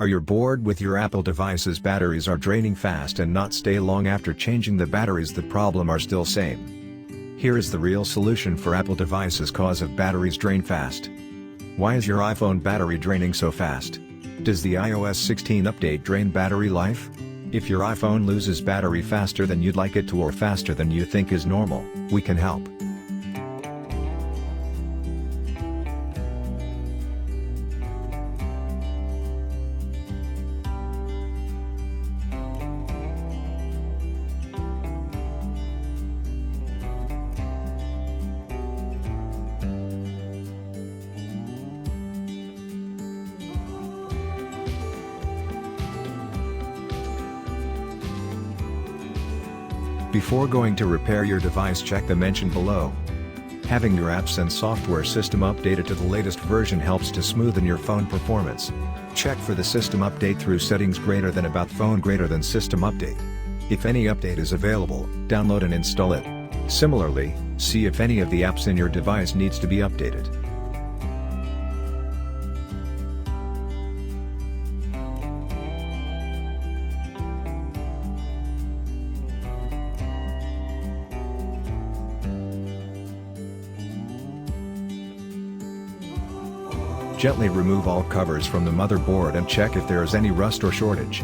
Are you bored with your Apple devices? Batteries are draining fast and not stay long after changing the batteries. The problem are still same. Here is the real solution for Apple devices cause of batteries drain fast. Why is your iPhone battery draining so fast? Does the iOS 16 update drain battery life? If your iPhone loses battery faster than you'd like it to or faster than you think is normal, we can help. Before going to repair your device, check the mentioned below. Having your apps and software system updated to the latest version helps to smoothen your phone performance. Check for the system update through settings greater than about phone greater than system update. If any update is available, download and install it. Similarly, see if any of the apps in your device needs to be updated. Gently remove all covers from the motherboard and check if there is any rust or shortage.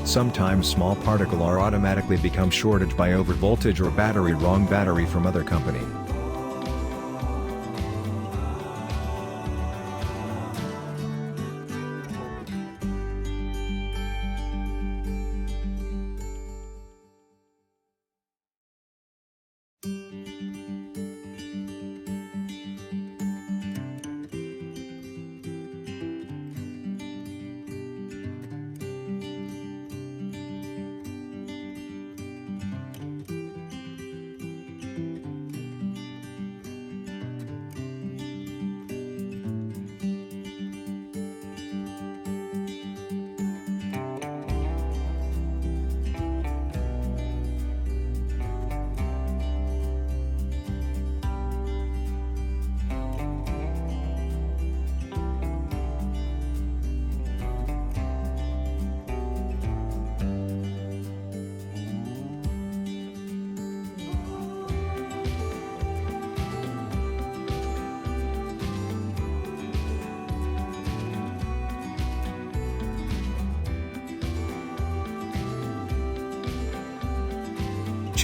Sometimes small particles are automatically become shortage by overvoltage or wrong battery from other company.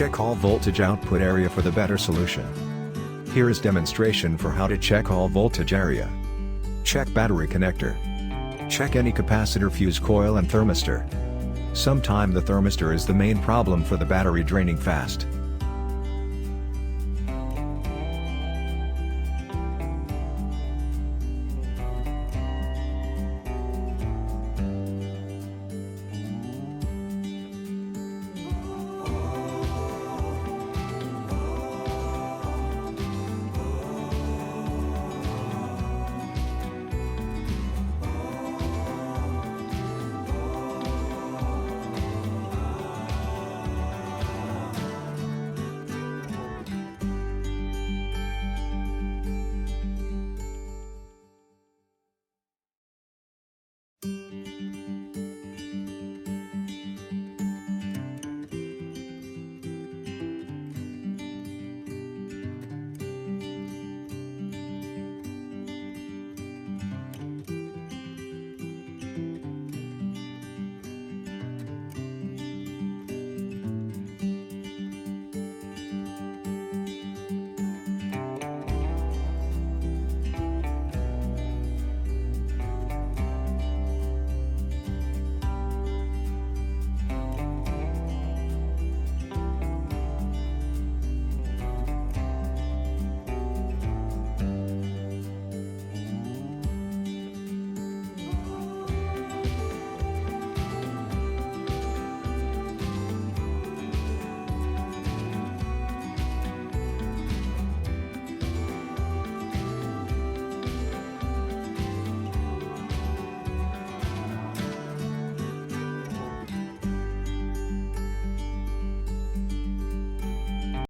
Check all voltage output area for the better solution. Here is demonstration for how to check all voltage area. Check battery connector. Check any capacitor, fuse coil and thermistor. Sometime the thermistor is the main problem for the battery draining fast.